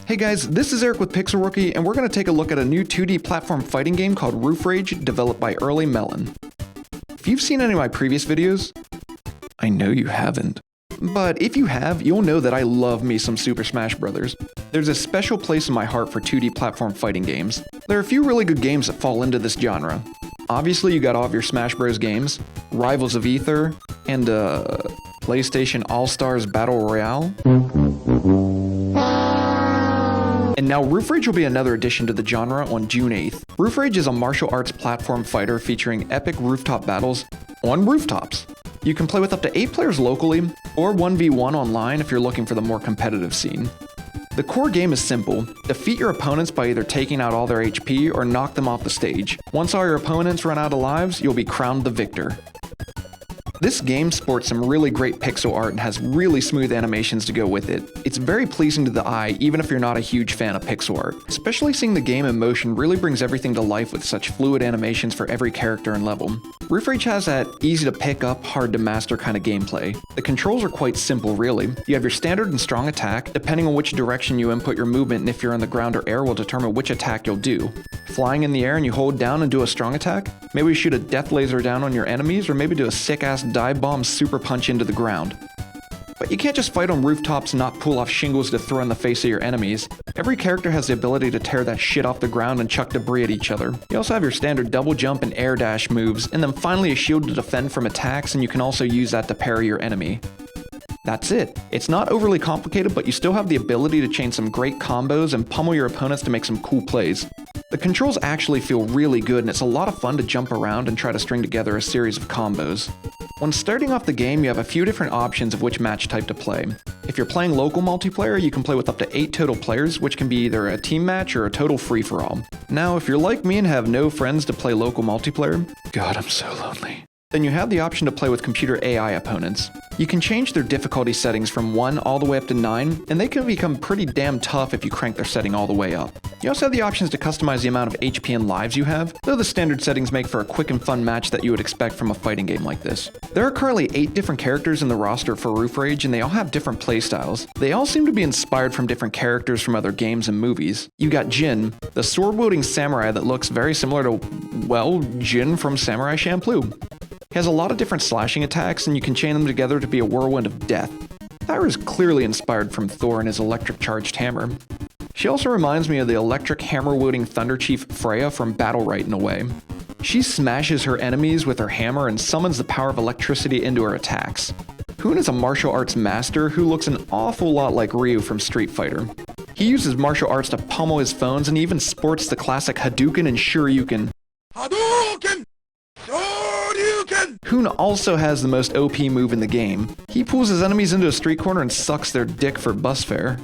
Hey guys, this is Eric with Pixel Rookie, and we're going to take a look at a new 2D platform fighting game called Roof Rage, developed by Early Melon. If you've seen any of my previous videos, I know you haven't. But if you have, you'll know that I love me some Super Smash Bros. There's a special place in my heart for 2D platform fighting games. There are a few really good games that fall into this genre. Obviously, you got all of your Smash Bros. Games, Rivals of Aether, and PlayStation All-Stars Battle Royale. And now Roof Rage will be another addition to the genre on June 8th. Roof Rage is a martial arts platform fighter featuring epic rooftop battles on rooftops. You can play with up to 8 players locally, or 1v1 online if you're looking for the more competitive scene. The core game is simple. Defeat your opponents by either taking out all their HP or knock them off the stage. Once all your opponents run out of lives, you'll be crowned the victor. This game sports some really great pixel art and has really smooth animations to go with it. It's very pleasing to the eye even if you're not a huge fan of pixel art. Especially seeing the game in motion really brings everything to life with such fluid animations for every character and level. Roof Rage has that easy to pick up, hard to master kind of gameplay. The controls are quite simple really. You have your standard and strong attack. Depending on which direction you input your movement and if you're on the ground or air will determine which attack you'll do. Flying in the air and you hold down and do a strong attack? Maybe shoot a death laser down on your enemies, or maybe do a sick ass dive bomb super punch into the ground. But you can't just fight on rooftops and not pull off shingles to throw in the face of your enemies. Every character has the ability to tear that shit off the ground and chuck debris at each other. You also have your standard double jump and air dash moves, and then finally a shield to defend from attacks, and you can also use that to parry your enemy. That's it. It's not overly complicated, but you still have the ability to chain some great combos and pummel your opponents to make some cool plays. The controls actually feel really good, and it's a lot of fun to jump around and try to string together a series of combos. When starting off the game, you have a few different options of which match type to play. If you're playing local multiplayer, you can play with up to 8 total players, which can be either a team match or a total free-for-all. Now, if you're like me and have no friends to play local multiplayer, God, I'm so lonely, then you have the option to play with computer AI opponents. You can change their difficulty settings from 1 all the way up to 9, and they can become pretty damn tough if you crank their setting all the way up. You also have the options to customize the amount of HP and lives you have, though the standard settings make for a quick and fun match that you would expect from a fighting game like this. There are currently 8 different characters in the roster for Roof Rage, and they all have different playstyles. They all seem to be inspired from different characters from other games and movies. You got Jin, the sword-wielding samurai that looks very similar to, well, Jin from Samurai Champloo. He has a lot of different slashing attacks, and you can chain them together to be a whirlwind of death. Thyra is clearly inspired from Thor and his electric-charged hammer. She also reminds me of the electric hammer-wielding Thunder Chief Freya from Battle Right in a way. She smashes her enemies with her hammer and summons the power of electricity into her attacks. Hoon is a martial arts master who looks an awful lot like Ryu from Street Fighter. He uses martial arts to pummel his foes and even sports the classic Hadouken and Shoryuken. Hadouken! Hoon also has the most OP move in the game. He pulls his enemies into a street corner and sucks their dick for bus fare.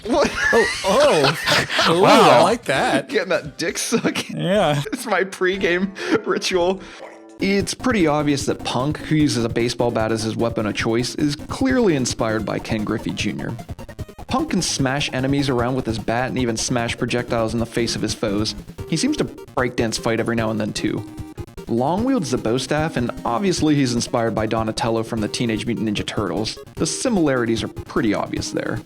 What? Oh, Wow. I like that. Getting that dick suck. Yeah. It's my pre-game ritual. It's pretty obvious that Punk, who uses a baseball bat as his weapon of choice, is clearly inspired by Ken Griffey Jr. Punk can smash enemies around with his bat and even smash projectiles in the face of his foes. He seems to breakdance fight every now and then too. Long wields the bow staff, and obviously he's inspired by Donatello from the Teenage Mutant Ninja Turtles. The similarities are pretty obvious there.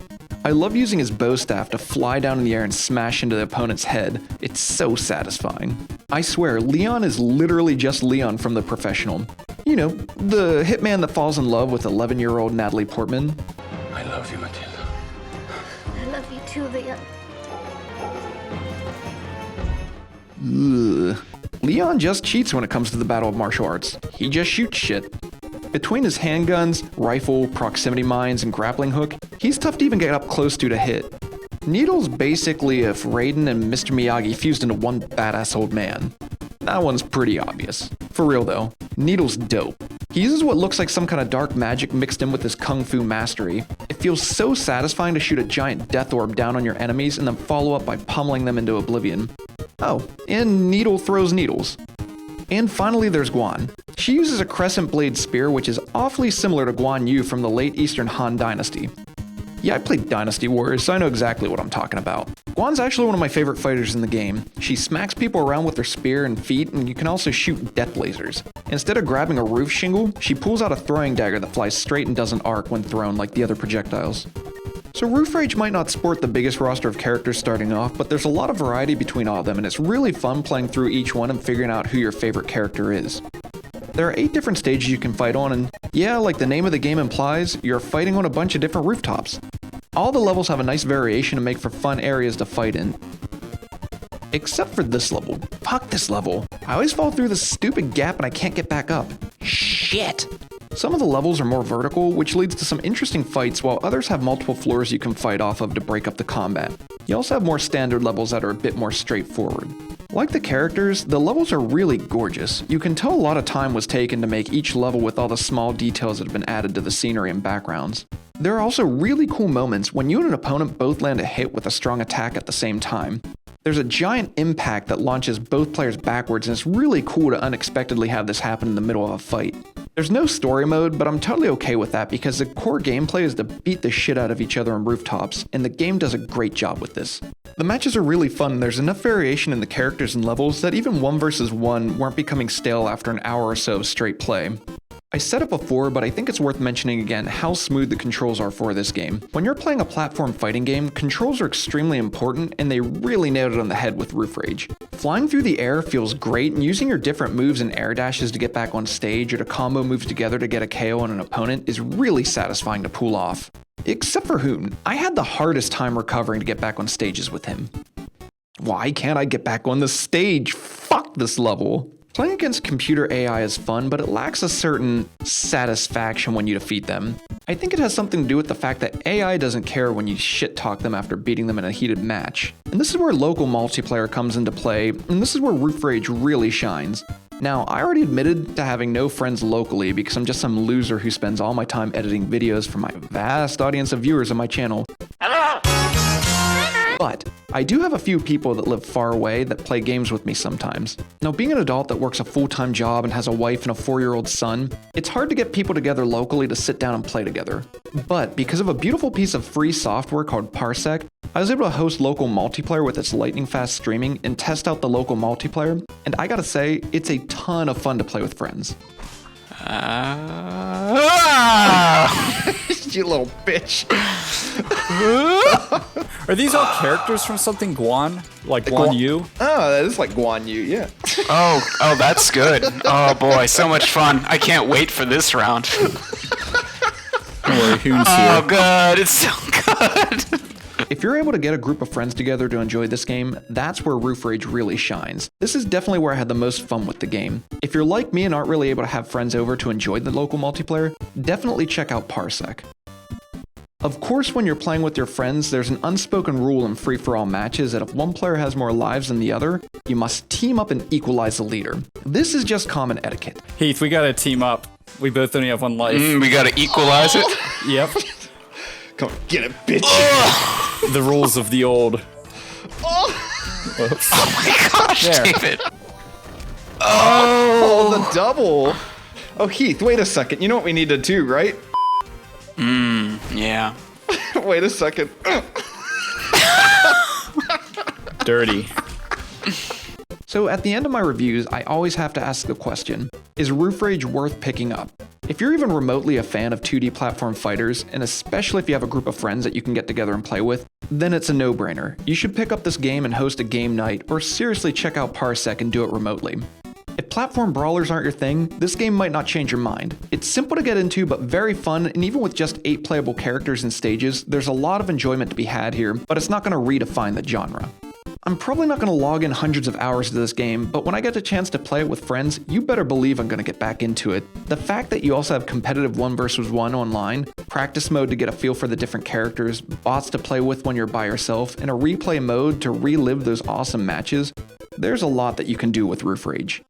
I love using his bow staff to fly down in the air and smash into the opponent's head. It's so satisfying. I swear, Leon is literally just Leon from The Professional. You know, the hitman that falls in love with 11-year-old Natalie Portman. I love you, Matilda. I love you too, Leon. Ugh. Leon just cheats when it comes to the battle of martial arts. He just shoots shit. Between his handguns, rifle, proximity mines, and grappling hook, he's tough to even get up close to hit. Needle's basically if Raiden and Mr. Miyagi fused into one badass old man. That one's pretty obvious. For real though, Needle's dope. He uses what looks like some kind of dark magic mixed in with his kung fu mastery. It feels so satisfying to shoot a giant death orb down on your enemies and then follow up by pummeling them into oblivion. Oh, and Needle throws needles. And finally there's Guan. She uses a crescent blade spear which is awfully similar to Guan Yu from the late Eastern Han Dynasty. Yeah, I played Dynasty Warriors, so I know exactly what I'm talking about. Guan's actually one of my favorite fighters in the game. She smacks people around with her spear and feet, and you can also shoot death lasers. Instead of grabbing a roof shingle, she pulls out a throwing dagger that flies straight and doesn't arc when thrown like the other projectiles. So Roof Rage might not sport the biggest roster of characters starting off, but there's a lot of variety between all of them, and it's really fun playing through each one and figuring out who your favorite character is. There are 8 different stages you can fight on, and yeah, like the name of the game implies, you're fighting on a bunch of different rooftops. All the levels have a nice variation and make for fun areas to fight in. Except for this level. Fuck this level. I always fall through this stupid gap and I can't get back up. Shit. Some of the levels are more vertical, which leads to some interesting fights, while others have multiple floors you can fight off of to break up the combat. You also have more standard levels that are a bit more straightforward. Like the characters, the levels are really gorgeous. You can tell a lot of time was taken to make each level with all the small details that have been added to the scenery and backgrounds. There are also really cool moments when you and an opponent both land a hit with a strong attack at the same time. There's a giant impact that launches both players backwards, and it's really cool to unexpectedly have this happen in the middle of a fight. There's no story mode, but I'm totally okay with that because the core gameplay is to beat the shit out of each other on rooftops, and the game does a great job with this. The matches are really fun, and there's enough variation in the characters and levels that even 1 versus 1 weren't becoming stale after an hour or so of straight play. I said it before, but I think it's worth mentioning again how smooth the controls are for this game. When you're playing a platform fighting game, controls are extremely important, and they really nailed it on the head with Roof Rage. Flying through the air feels great, and using your different moves and air dashes to get back on stage or to combo moves together to get a KO on an opponent is really satisfying to pull off. Except for Hoon. I had the hardest time recovering to get back on stages with him. Why can't I get back on the stage? Fuck this level. Playing against computer AI is fun, but it lacks a certain satisfaction when you defeat them. I think it has something to do with the fact that AI doesn't care when you shit-talk them after beating them in a heated match. And this is where local multiplayer comes into play, and this is where Roof Rage really shines. Now, I already admitted to having no friends locally because I'm just some loser who spends all my time editing videos for my vast audience of viewers on my channel. But I do have a few people that live far away that play games with me sometimes. Now, being an adult that works a full-time job and has a wife and a 4-year-old son, it's hard to get people together locally to sit down and play together. But because of a beautiful piece of free software called Parsec, I was able to host local multiplayer with its lightning-fast streaming and test out the local multiplayer, and I gotta say, it's a ton of fun to play with friends. You little bitch. Are these all characters from something Guan? Like Guan Yu? Oh, that is like Guan Yu, yeah. Oh, that's good. Oh boy, so much fun. I can't wait for this round. Don't worry, Hoon's Oh, here. good. It's so good. If you're able to get a group of friends together to enjoy this game, that's where Roof Rage really shines. This is definitely where I had the most fun with the game. If you're like me and aren't really able to have friends over to enjoy the local multiplayer, definitely check out Parsec. Of course, when you're playing with your friends, there's an unspoken rule in free-for-all matches that if one player has more lives than the other, you must team up and equalize the leader. This is just common etiquette. Heath, we gotta team up. We both only have 1 life. We gotta equalize it. Yep. Come on, get it, bitch! The rules of the old. Oops. Oh my gosh, There. David. Oh, the double! Oh, Heath, wait a second. You know what we need to do, right? Yeah. Wait a second. Dirty. So at the end of my reviews, I always have to ask the question, is Roof Rage worth picking up? If you're even remotely a fan of 2D platform fighters, and especially if you have a group of friends that you can get together and play with, then it's a no-brainer. You should pick up this game and host a game night, or seriously check out Parsec and do it remotely. If platform brawlers aren't your thing, this game might not change your mind. It's simple to get into, but very fun, and even with just 8 playable characters and stages, there's a lot of enjoyment to be had here, but it's not going to redefine the genre. I'm probably not going to log in hundreds of hours to this game, but when I get the chance to play it with friends, you better believe I'm going to get back into it. The fact that you also have competitive 1 versus 1 online, practice mode to get a feel for the different characters, bots to play with when you're by yourself, and a replay mode to relive those awesome matches, there's a lot that you can do with Roof Rage.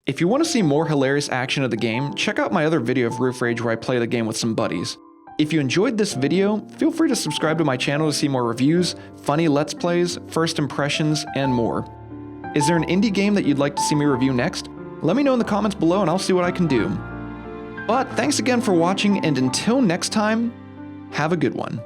If you want to see more hilarious action of the game, check out my other video of Roof Rage where I play the game with some buddies. If you enjoyed this video, feel free to subscribe to my channel to see more reviews, funny let's plays, first impressions, and more. Is there an indie game that you'd like to see me review next? Let me know in the comments below and I'll see what I can do. But thanks again for watching, and until next time, have a good one.